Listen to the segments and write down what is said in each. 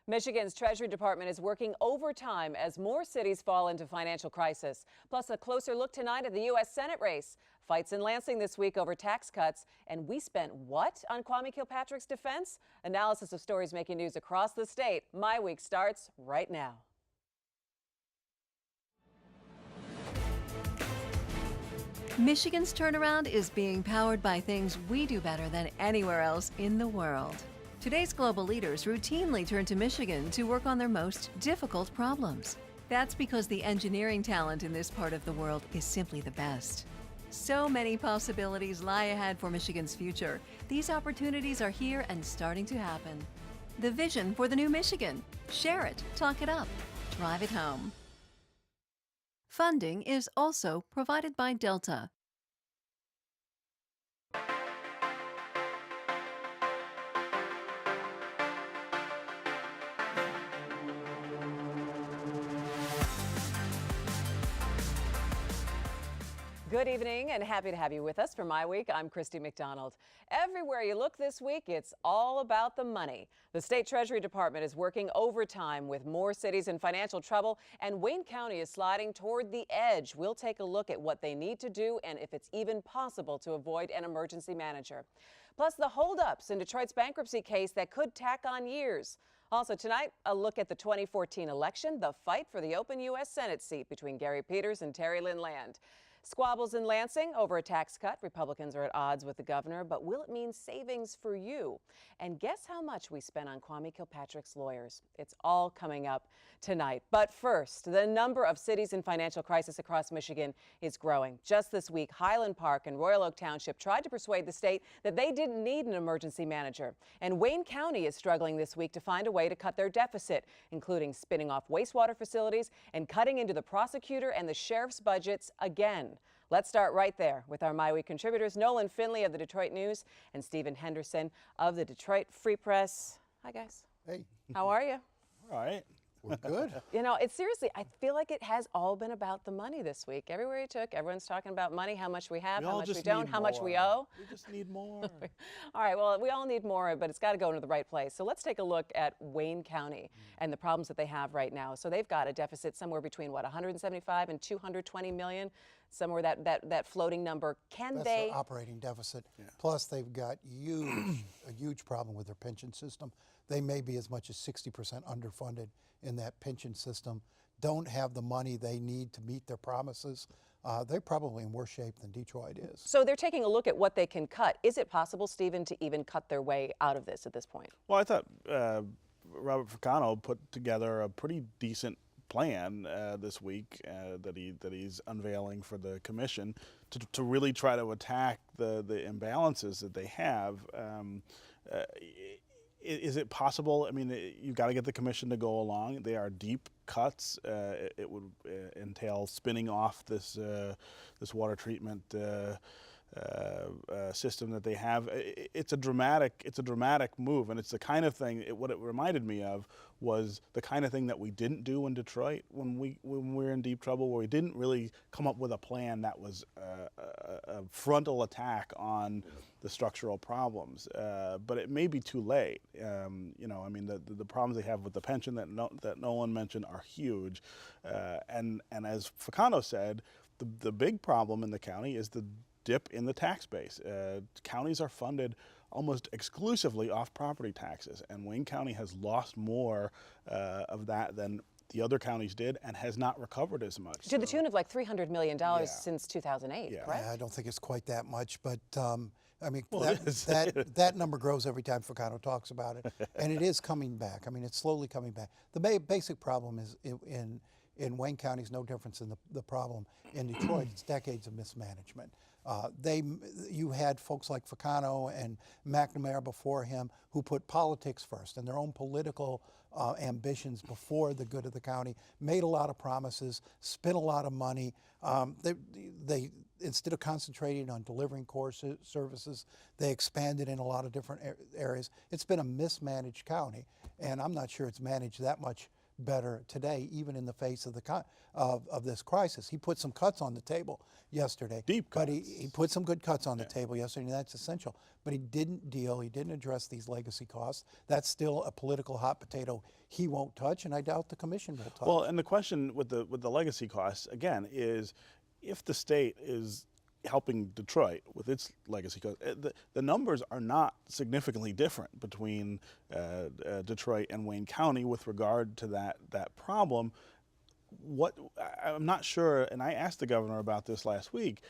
Michigan's Treasury Department is working overtime as more cities fall into financial crisis. Plus, a closer look tonight at the U.S. Senate race. Fights in Lansing this week over tax cuts. And we spent what on Kwame Kilpatrick's defense? Analysis of stories making news across the state. MiWeek starts right now. Michigan's turnaround is being powered by things we do better than anywhere else in the world. Today's global leaders routinely turn to Michigan to work on their most difficult problems. That's because the engineering talent in this part of the world is simply the best. So many possibilities lie ahead for Michigan's future. These opportunities are here and starting to happen. The vision for the new Michigan. Share it, talk it up, drive it home. Funding is also provided by Delta. Good evening and happy to have you with us for MiWeek. I'm Christy McDonald. Everywhere you look this week, it's all about the money. The State Treasury Department is working overtime with more cities in financial trouble, and Wayne County is sliding toward the edge. We'll take a look at what they need to do and if it's even possible to avoid an emergency manager. Plus, the holdups in Detroit's bankruptcy case that could tack on years. Also tonight, a look at the 2014 election, the fight for the open U.S. Senate seat between Gary Peters and Terri Lynn Land. Squabbles in Lansing over a tax cut. Republicans are at odds with the governor, but will it mean savings for you? And guess how much we spent on Kwame Kilpatrick's lawyers? It's all coming up tonight. But first, the number of cities in financial crisis across Michigan is growing. Just this week, Highland Park and Royal Oak Township tried to persuade the state that they didn't need an emergency manager. And Wayne County is struggling this week to find a way to cut their deficit, including spinning off wastewater facilities and cutting into the prosecutor and the sheriff's budgets again. Let's start right there with our MiWeek contributors, Nolan Finley of the Detroit News and Stephen Henderson of the Detroit Free Press. Hi, guys. Hey. How are you? All right. We're good. You know, it's seriously, I feel like it has all been about the money this week. Everywhere you took, everyone's talking about money, how much we have, how much we don't, how much we owe. We just need more. All right, well, we all need more, but it's got to go into the right place. So let's take a look at Wayne County and the problems that they have right now. So they've got a deficit somewhere between, what, 175 and 220 million, somewhere that floating number. That's their operating deficit. Yeah. Plus, they've got a huge problem with their pension system. They may be as much as 60% underfunded in that pension system, don't have the money they need to meet their promises. They're probably in worse shape than Detroit is. So they're taking a look at what they can cut. Is it possible, Stephen, to even cut their way out of this at this point? Well, I thought Robert Ficano put together a pretty decent plan this week that he's unveiling for the commission to really try to attack the imbalances that they have. Is it possible? I mean, you've got to get the commission to go along. They are deep cuts. It would entail spinning off this water treatment system that they have. It's a dramatic move, and it's the kind of thing. What it reminded me of was the kind of thing that we didn't do in Detroit when we were in deep trouble, where we didn't really come up with a plan that was a frontal attack on the structural problems. But it may be too late. You know, I mean, the problems they have with the pension that Nolan mentioned are huge, and as Ficano said, the big problem in the county is the dip in the tax base. Counties are funded almost exclusively off property taxes, and Wayne County has lost more of that than the other counties did and has not recovered as much. To the tune of like $300 million since 2008, yeah. correct? Yeah, I don't think it's quite that much, but I mean, well, that number grows every time Ficano talks about it, and it is coming back. I mean, it's slowly coming back. The basic problem is in Wayne County is no difference than the problem in Detroit. It's decades of mismanagement. You had folks like Ficano and McNamara before him who put politics first and their own political ambitions before the good of the county, made a lot of promises, spent a lot of money. They instead of concentrating on delivering core services, they expanded in a lot of different areas. It's been a mismanaged county, and I'm not sure it's managed that much better today, even in the face of of this crisis. He put some cuts on the table yesterday. Deep cuts. But he put some good cuts on the table yesterday, and that's essential. But he didn't address these legacy costs. That's still a political hot potato he won't touch, and I doubt the commission will touch. Well, and the question with the legacy costs, again, is if the state is helping Detroit with its legacy costs, the numbers are not significantly different between Detroit and Wayne County with regard to that problem. I'm not sure, and I asked the governor about this last week,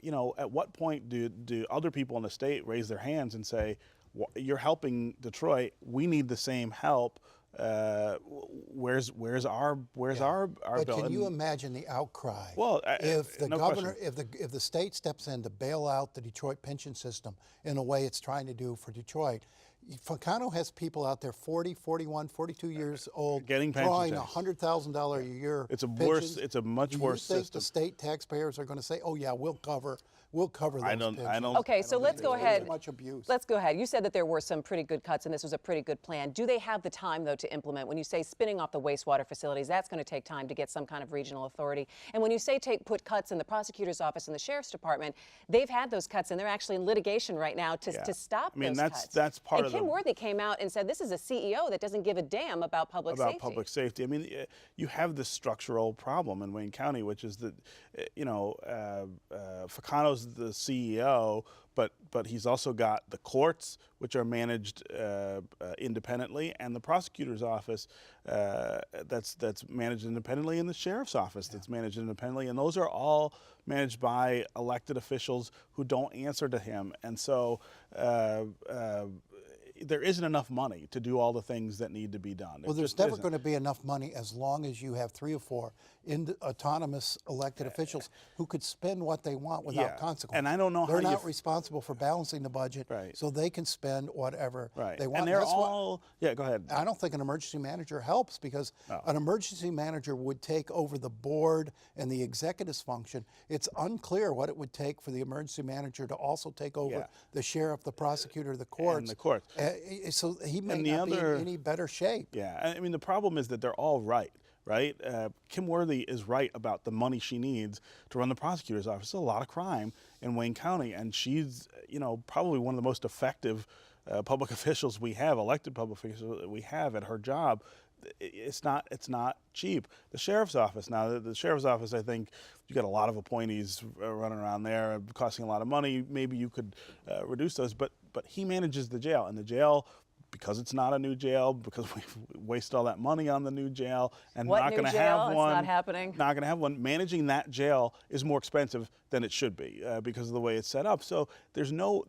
at what point do other people in the state raise their hands and say, you're helping Detroit, we need the same help, where's our But bill? can you imagine the outcry? Well, if the no governor, question. if the state steps in to bail out the Detroit pension system in a way it's trying to do for Detroit, Ficano has people out there 40, 41, 42 years old getting pension drawing checks. $100,000 a year. It's a pensions. It's a much worse Do you think system. the state taxpayers are going to say, "Oh yeah, we'll cover those pensions"? Okay, so let's go ahead. Much abuse. Let's go ahead. You said that there were some pretty good cuts, and this was a pretty good plan. Do they have the time, though, to implement? When you say spinning off the wastewater facilities, that's going to take time to get some kind of regional authority. And when you say put cuts in the prosecutor's office and the sheriff's department, they've had those cuts, and they're actually in litigation right now to stop those cuts. That's part and of Kim Worthy came out and said this is a CEO that doesn't give a damn about public safety. I mean, you have this structural problem in Wayne County, which is that, Ficano's the CEO, but he's also got the courts, which are managed independently, and the prosecutor's office that's managed independently, and the sheriff's office that's managed independently, and those are all managed by elected officials who don't answer to him, and so there isn't enough money to do all the things that need to be done. Well, there's never going to be enough money as long as you have 3 or 4 autonomous elected officials who could spend what they want without consequence. And I don't know they're not responsible for balancing the budget, right. So they can spend whatever they want. And they're all, go ahead. I don't think an emergency manager helps because an emergency manager would take over the board and the executive's function. It's unclear what it would take for the emergency manager to also take over the sheriff, the prosecutor, the courts. And the courts. So he may not be in any better shape. Yeah, I mean, the problem is that they're all right. Kim Worthy is right about the money she needs to run the prosecutor's office. There's a lot of crime in Wayne County, and she's, probably one of the most effective public officials we have, elected public officials we have at her job. It's not cheap. The sheriff's office now, the sheriff's office, I think you got a lot of appointees running around there, costing a lot of money. Maybe you could reduce those, but he manages the jail, and the jail, because it's not a new jail, because we wasted all that money on the new jail, and not going to have one. It's not happening. Not going to have one. Managing that jail is more expensive than it should be because of the way it's set up. So there's no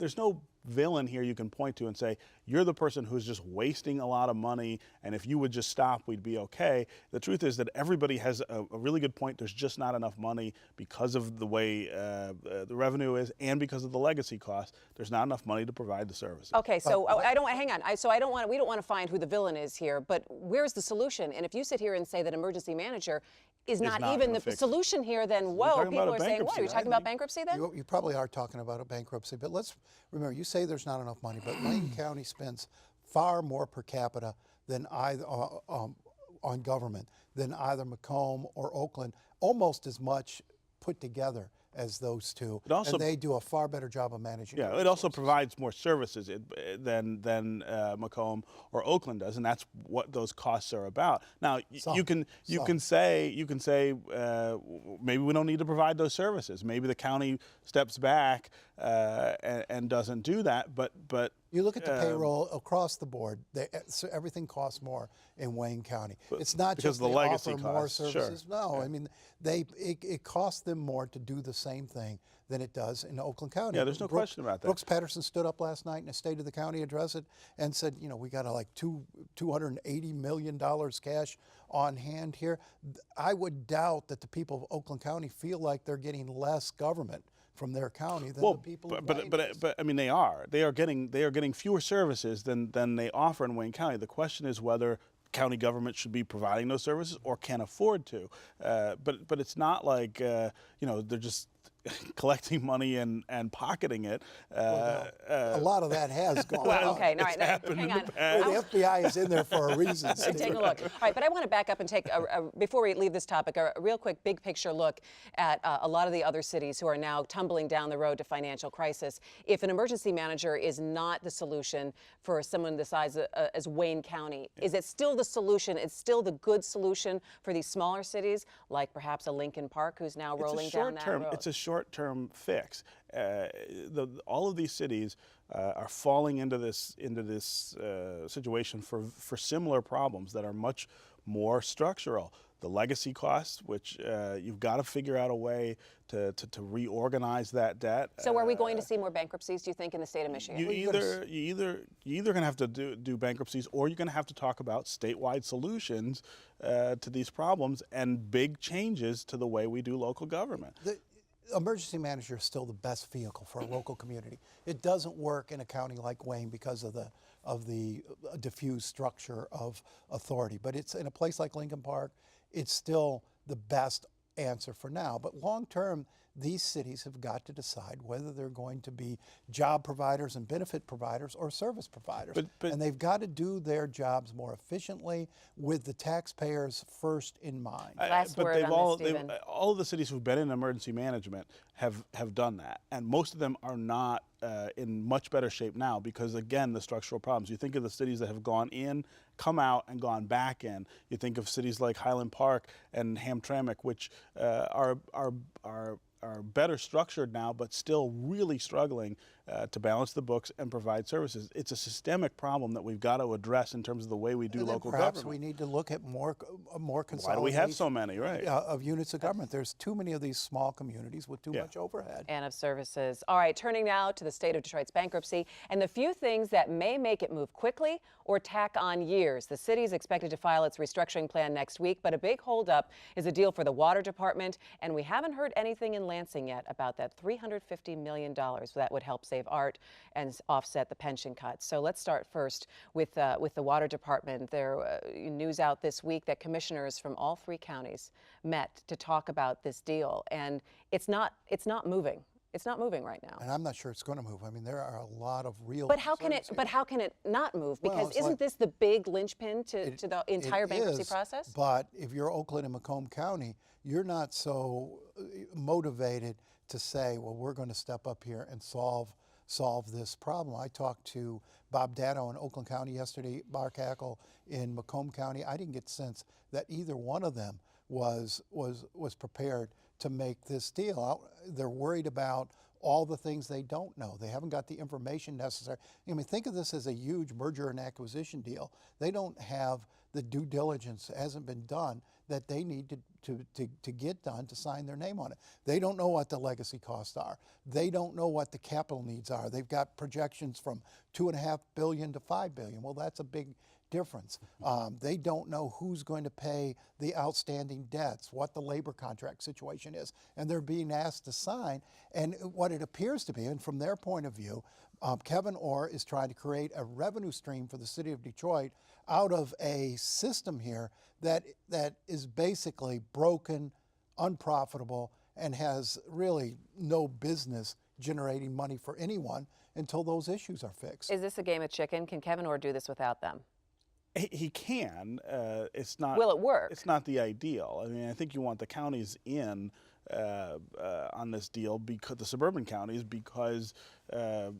villain here you can point to and say, you're the person who's just wasting a lot of money, and if you would just stop, we'd be okay. The truth is that everybody has a really good point. There's just not enough money because of the way the revenue is and because of the legacy costs. There's not enough money to provide the services. Okay, so we don't want to find who the villain is here, but where's the solution? And if you sit here and say that emergency manager is not even the solution here, then people are saying, what, are you talking about bankruptcy then? You probably are talking about a bankruptcy, but let's remember, you say there's not enough money, but Wayne County spends far more per capita than either on government than either Macomb or Oakland, almost as much put together as those two, and they do a far better job of managing. Yeah, it also provides more services than Macomb or Oakland does, and that's what those costs are about. Now, you can say maybe we don't need to provide those services. Maybe the county steps back and doesn't do that. But you look at the payroll across the board. So everything costs more in Wayne County. It's not because just the they legacy offer more services. Sure. No, I mean it costs them more to do the same thing than it does in Oakland County. Yeah, there's no question about that. Brooks Patterson stood up last night in a State of the County address and said, we got like $280 million cash on hand here. I would doubt that the people of Oakland County feel like they're getting less government from their county than the people in Wayne. But I mean, they are getting fewer services than they offer in Wayne County. The question is whether county government should be providing those services or can afford to. But it's not like they're just collecting money and pocketing it. A lot of that has gone Well, on. okay, all right, now, happened hang in on. the past. The FBI is in there for a reason, Steve. Take a look. All right, but I want to back up and take, before we leave this topic, a real quick big picture look at a lot of the other cities who are now tumbling down the road to financial crisis. If an emergency manager is not the solution for someone the size as Wayne County, is it still the solution? It's still the good solution for these smaller cities, like perhaps a Lincoln Park, who's now rolling down that road? It's a short-term fix. All of these cities are falling into this situation for similar problems that are much more structural. The legacy costs, which you've got to figure out a way to reorganize that debt. So are we going to see more bankruptcies, do you think, in the state of Michigan? You're either going to have to do bankruptcies, or you're going to have to talk about statewide solutions to these problems and big changes to the way we do local government. The emergency manager is still the best vehicle for a local community. It doesn't work in a county like Wayne because of the diffuse structure of authority. But it's in a place like Lincoln Park, it's still the best answer for now. But long term, these cities have got to decide whether they're going to be job providers and benefit providers or service providers. And they've got to do their jobs more efficiently with the taxpayers first in mind. Last word on this, Stephen. All of the cities who've been in emergency management have done that. And most of them are not in much better shape now because, again, the structural problems. You think of the cities that have gone in, come out, and gone back in. You think of cities like Highland Park and Hamtramck, which are better structured now, but still really struggling to balance the books and provide services. It's a systemic problem that we've got to address in terms of the way we do local perhaps government. we need to look at more consolidation. Why do we have so many, right? Of units of government. There's too many of these small communities with too much overhead. And of services. All right, turning now to the state of Detroit's bankruptcy and the few things that may make it move quickly or tack on years. The city is expected to file its restructuring plan next week, but a big holdup is a deal for the water department, and we haven't heard anything in Lansing yet about that $350 million that would help save art and offset the pension cuts. So let's start first with the water department. There news out this week that commissioners from all three counties met to talk about this deal, and it's not moving. It's not moving right now. And I'm not sure it's going to move. I mean, there are a lot of real. But how can it not move? Because isn't this the big linchpin to the entire bankruptcy process? But if you're Oakland and Macomb County, you're not so motivated to say, well, we're going to step up here and solve this problem. I talked to Bob Dano in Oakland County yesterday, Mark Hackle in Macomb County. I didn't get the sense that either one of them was prepared to make this deal. They're worried about all the things they don't know. They haven't got the information necessary. I mean, think of this as a huge merger and acquisition deal. They don't have the due diligence, hasn't been done, that they need to get done to sign their name on it. They don't know what the legacy costs are. They don't know what the capital needs are. They've got projections from $2.5 billion to $5 billion. Well, that's a big difference. They don't know who's going to pay the outstanding debts, what the labor contract situation is, and they're being asked to sign. And what it appears to be, and from their point of view, Kevin Orr is trying to create a revenue stream for the city of Detroit out of a system here that is basically broken, unprofitable, and has really no business generating money for anyone until those issues are fixed. Is this a game of chicken? Can Kevin Orr do this without them? He can. It's not. Will it work? It's not the ideal. I mean, I think you want the counties in on this deal, because the suburban counties, because the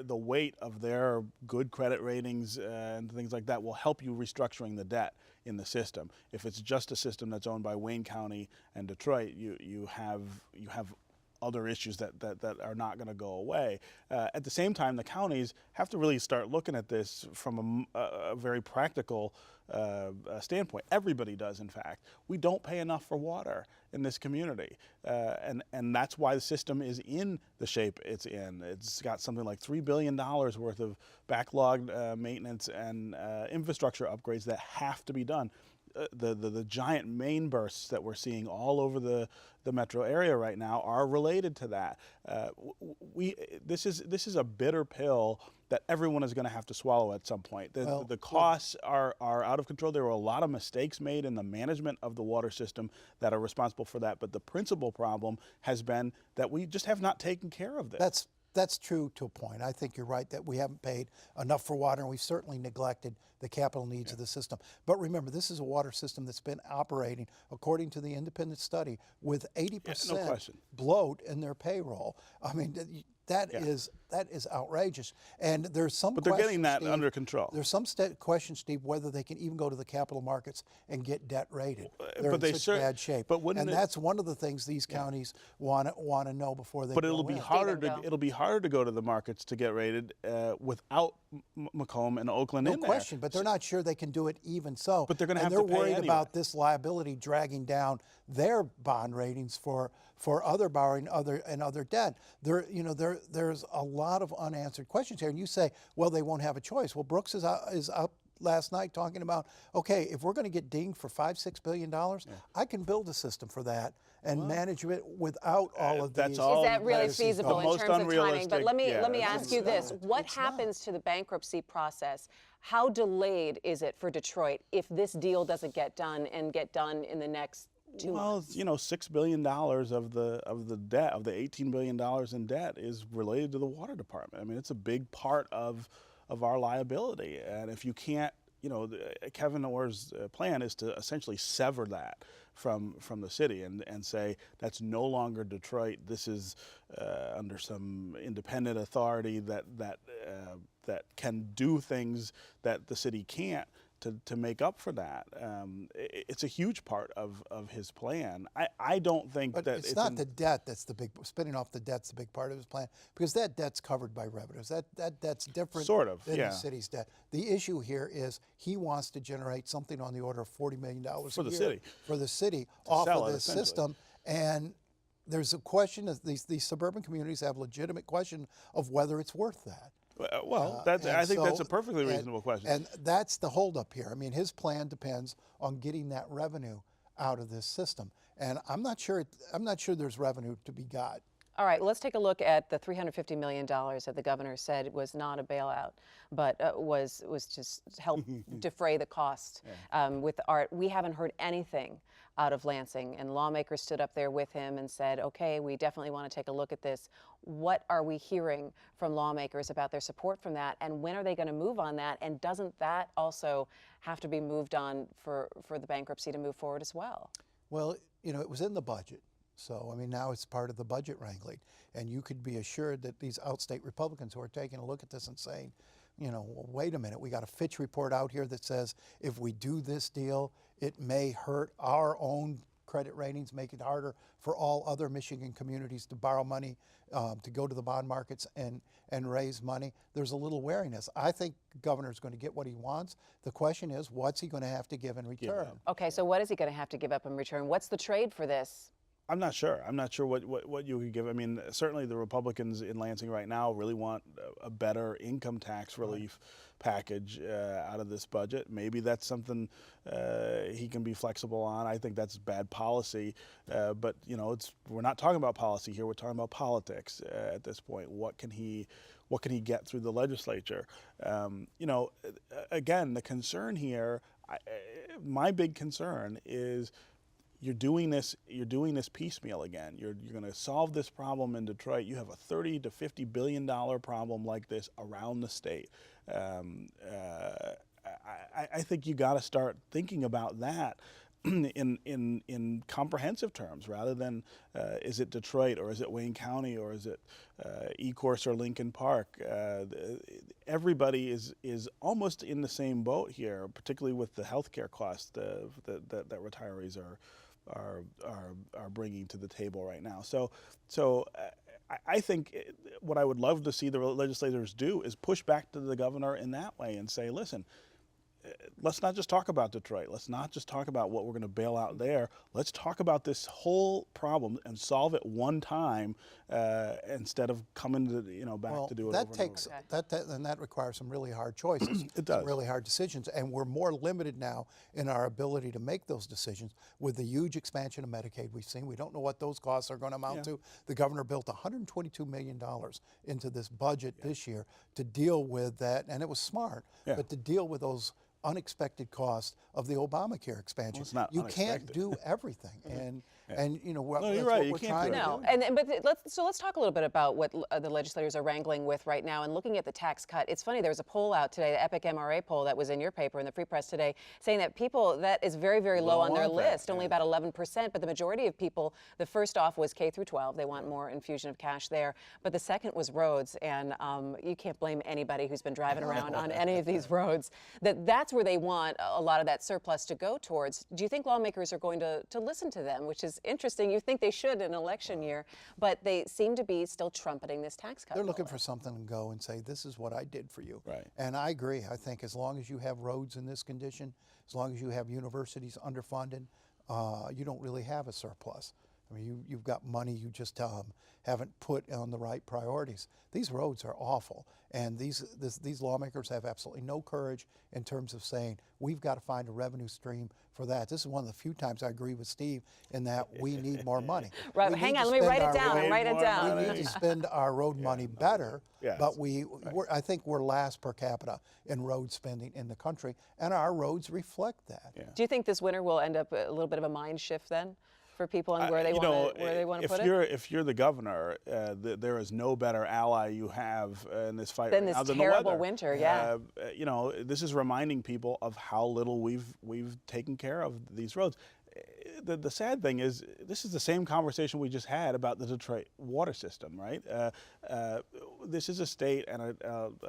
weight of their good credit ratings and things like that will help you restructuring the debt in the system. If it's just a system that's owned by Wayne County and Detroit, you have other issues that are not going to go away. At the same time, the counties have to really start looking at this from a very practical standpoint. Everybody does, in fact. We don't pay enough for water in this community, and that's why the system is in the shape it's in. It's got something like $3 billion worth of backlogged maintenance and infrastructure upgrades that have to be done. The giant main bursts that we're seeing all over the metro area right now are related to that. This is a bitter pill that everyone is going to have to swallow at some point. The costs are out of control. There were a lot of mistakes made in the management of the water system that are responsible for that. But the principal problem has been that we just have not taken care of this. That's true to a point. I think you're right that we haven't paid enough for water, and we've certainly neglected the capital needs of the system. But remember, this is a water system that's been operating, according to the independent study, with 80% bloat in their payroll. I mean, that is outrageous. And there's some But they're getting that under control. There's some question, Steve, whether they can even go to the capital markets and get debt rated. They're but in such bad shape. And that's one of the things these counties want to know before they. But it'll be harder to go to the markets to get rated without Macomb and Oakland in there. No question, but they're not sure they can do it even so. But they're going to have to pay pay They're worried anyway. about this liability dragging down their bond ratings for other borrowing, other debt. There's a lot of unanswered questions here, and you say, well, they won't have a choice. Well, Brooks is up last night talking about, okay, if we're going to get dinged for $5-6 billion, I can build a system for that and manage it without all of these. Is that really feasible in terms of timing? But let me ask you this: what happens to the bankruptcy process? How delayed is it for Detroit if this deal doesn't get done and get done in the next 2 months? Well, $6 billion of the debt, of the $18 billion in debt, is related to the water department. I mean, it's a big part of our liability, and if you can't, Kevin Orr's plan is to essentially sever that from the city and say that's no longer Detroit. This is under some independent authority that can do things that the city can't to make up for that. It's a huge part of his plan. I don't think but that it's not the debt that's the big, spinning off the debt's the big part of his plan, because that debt's covered by revenues. That debt's different than the city's debt. The issue here is he wants to generate something on the order of $40 million for the city off of this system. And there's a question, these suburban communities have a legitimate question of whether it's worth that. Well, I think that's a perfectly reasonable question. And that's the holdup here. I mean, his plan depends on getting that revenue out of this system, and I'm not sure there's revenue to be got. All right, let's take a look at the $350 million that the governor said was not a bailout, but was just help defray the cost with art. We haven't heard anything out of Lansing, and lawmakers stood up there with him and said, okay, we definitely want to take a look at this. What are we hearing from lawmakers about their support from that, and when are they going to move on that, and doesn't that also have to be moved on for the bankruptcy to move forward as well? Well, it was in the budget. So, I mean, now it's part of the budget wrangling. And you could be assured that these outstate Republicans who are taking a look at this and saying, well, wait a minute, we got a Fitch report out here that says if we do this deal, it may hurt our own credit ratings, make it harder for all other Michigan communities to borrow money, to go to the bond markets and raise money. There's a little wariness. I think the governor's going to get what he wants. The question is, what's he going to have to give in return? Okay, so what is he going to have to give up in return? What's the trade for this? I'm not sure. I'm not sure what you could give. I mean, certainly the Republicans in Lansing right now really want a better income tax relief package out of this budget. Maybe that's something he can be flexible on. I think that's bad policy. But we're not talking about policy here. We're talking about politics at this point. What can he get through the legislature? Again, the concern here, my big concern is, you're doing this piecemeal again. You're going to solve this problem in Detroit. You have a $30 to $50 billion problem like this around the state. I think you got to start thinking about that in comprehensive terms, rather than is it Detroit or is it Wayne County or is it Ecorse or Lincoln Park? Everybody is almost in the same boat here, particularly with the healthcare costs that retirees are bringing to the table right now. So I think what I would love to see the legislators do is push back to the governor in that way and say, listen, let's not just talk about Detroit. Let's not just talk about what we're going to bail out there. Let's talk about this whole problem and solve it one time instead of coming to back to do it. That over takes and over. and that requires some really hard choices. It does. Some really hard decisions, and we're more limited now in our ability to make those decisions with the huge expansion of Medicaid we've seen. We don't know what those costs are going to amount to. The governor built $122 million into this budget this year to deal with that, and it was smart. But to deal with those unexpected costs of the Obamacare expansion. Well, it's not you unexpected. can't do everything, and No, that's you're right. what You we're can't trying do to No, do. but let's talk a little bit about what the legislators are wrangling with right now and looking at the tax cut. It's funny, there was a poll out today, the Epic MRA poll that was in your paper in the Free Press today, saying that people, that is very, very low on their list, only about 11%, but the majority of people, the first off was K through 12, they want more infusion of cash there, but the second was roads, and you can't blame anybody who's been driving around on any of these roads. That's where they want a lot of that surplus to go towards. Do you think lawmakers are going to listen to them, which is interesting? You think they should in an election year, but they seem to be still trumpeting this tax cut. They're looking for something to go and say, this is what I did for you. Right. And I agree. I think as long as you have roads in this condition, as long as you have universities underfunded, you don't really have a surplus. I mean, you've got money you just haven't put on the right priorities. These roads are awful, and these lawmakers have absolutely no courage in terms of saying, we've got to find a revenue stream for that. This is one of the few times I agree with Steve in that we need more money. Right, hang on, let me write it down. We need to spend our road money better, but I think we're last per capita in road spending in the country, and our roads reflect that. Do you think this winter will end up a little bit of a mind shift then for people on where they want to put it? If you're the governor, there is no better ally you have in this fight than right now this than terrible the weather. winter. This is reminding people of how little we've taken care of these roads. The sad thing is, this is the same conversation we just had about the Detroit water system, right? This is a state, and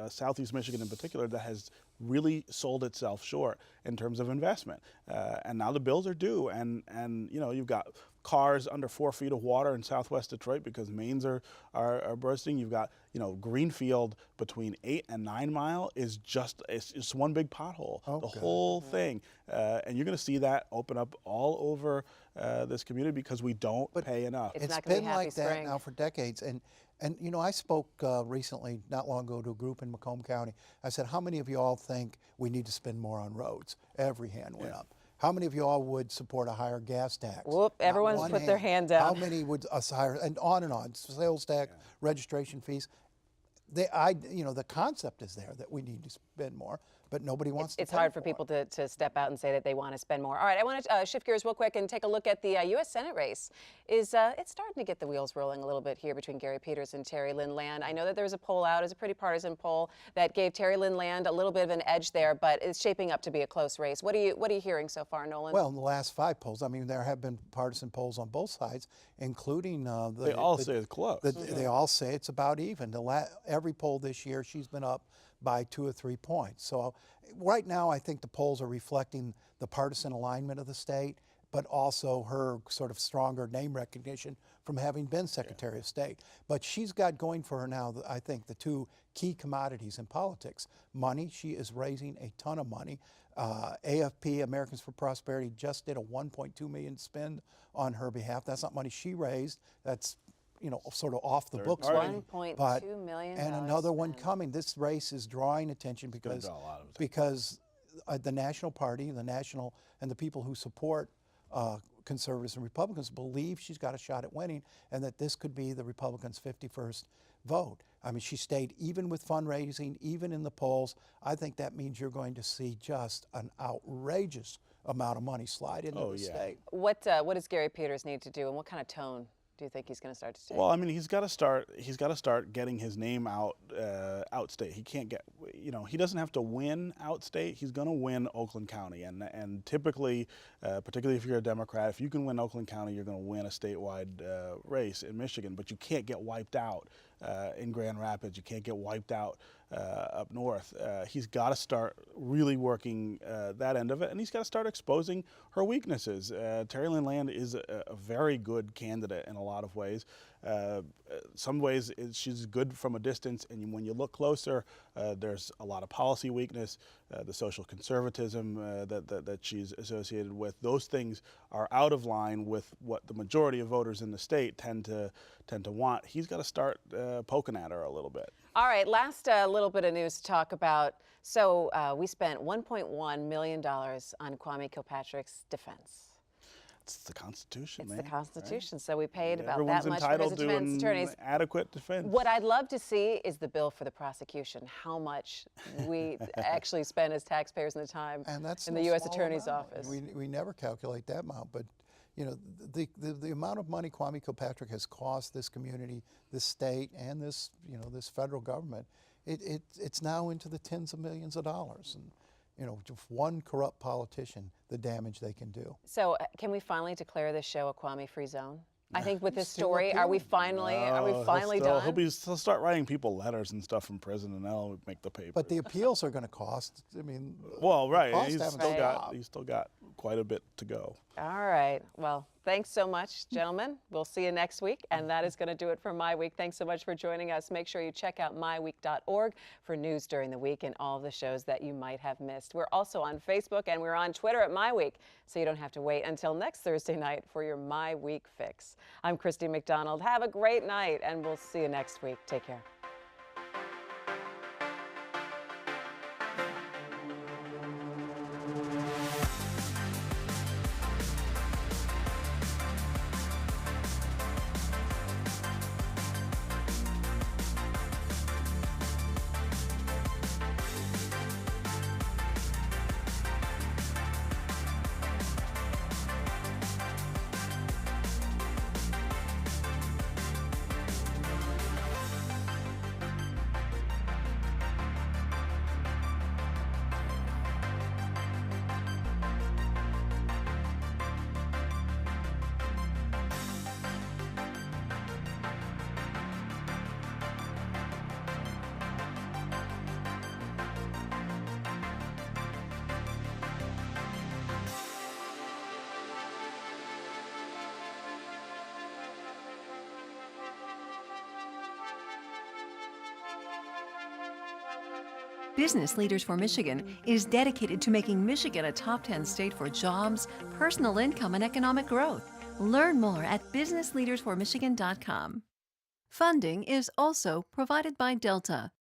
Southeast Michigan in particular, that has really sold itself short in terms of investment. And now the bills are due, and you've got cars under 4 feet of water in Southwest Detroit because mains are bursting. You've got, Greenfield between 8 and 9 Mile is it's one big pothole. The whole thing, and you're going to see that open up all over this community because we don't pay enough. It's been like that now for decades, and I spoke recently, not long ago, to a group in Macomb County. I said, how many of you all think we need to spend more on roads? Every hand went up. How many of you all would support a higher gas tax? Whoop, everyone's put their hand down. How many would us higher, and on, sales tax, registration fees. The concept is there that we need to spend more, but nobody wants to. It's hard for people to step out and say that they want to spend more. All right, I want to shift gears real quick and take a look at the U.S. Senate race. It's starting to get the wheels rolling a little bit here between Gary Peters and Terri Lynn Land. I know that there was a poll out, it's a pretty partisan poll, that gave Terri Lynn Land a little bit of an edge there, but it's shaping up to be a close race. What are you hearing so far, Nolan? Well, in the last 5 polls, I mean, there have been partisan polls on both sides, including they all say it's close. They all say it's about even. Every poll this year, she's been up by 2 or 3 points. So right now, I think the polls are reflecting the partisan alignment of the state, but also her sort of stronger name recognition from having been Secretary of State. But she's got going for her now, I think, the 2 key commodities in politics. Money, she is raising a ton of money. AFP, Americans for Prosperity, just did a $1.2 million spend on her behalf. That's not money she raised. That's sort of off the books. $1.2 million. And another one coming. This race is drawing attention because the National Party, and the people who support conservatives and Republicans believe she's got a shot at winning, and that this could be the Republicans' 51st vote. I mean, she stayed even with fundraising, even in the polls. I think that means you're going to see just an outrageous amount of money slide into the state. What does Gary Peters need to do, and what kind of tone do you think he's going to start to take? Well, I mean, he's got to start getting his name out outstate. He can't get, he doesn't have to win outstate. He's going to win Oakland County, and typically, particularly if you're a Democrat, if you can win Oakland County, you're going to win a statewide race in Michigan. But you can't get wiped out in Grand Rapids. You can't get wiped out up north. He's got to start really working that end of it, and he's got to start exposing her weaknesses. Terri Lynn Land is a very good candidate in a lot of ways, Some ways she's good from a distance, and when you look closer, there's a lot of policy weakness, the social conservatism that she's associated with. Those things are out of line with what the majority of voters in the state tend to want. He's got to start poking at her a little bit. All right, last little bit of news to talk about. So we spent $1.1 million on Kwame Kilpatrick's defense. It's the Constitution, It's man. the Constitution, Right? so we paid about Everyone's that much for his entitled to defense attorneys. an adequate defense. What I'd love to see is the bill for the prosecution, how much we actually spend as taxpayers in the time And that's in no the U.S. small Attorney's amount. Office. We never calculate that amount, but you know, the amount of money Kwame Kilpatrick has cost this community, this state, and this, you know, this federal government, it's now into the tens of millions of dollars. And you know, just one corrupt politician, the damage they can do. So can we finally declare this show a Kwame-free zone? I think with this Still story, are we appealing. finally done? He'll start writing people letters and stuff from prison, and that'll make the paper. But the appeals are going to cost. I mean, well, the right, costs he's haven't still stopped. got quite a bit to go. All right. Well, thanks so much, gentlemen. We'll see you next week. And that is going to do it for My Week. Thanks so much for joining us. Make sure you check out MiWeek.org for news during the week and all of the shows that you might have missed. We're also on Facebook and we're on Twitter at My Week, so you don't have to wait until next Thursday night for your My Week fix. I'm Christy McDonald. Have a great night, and we'll see you next week. Take care. Business Leaders for Michigan is dedicated to making Michigan a top 10 state for jobs, personal income, and economic growth. Learn more at businessleadersformichigan.com. Funding is also provided by Delta,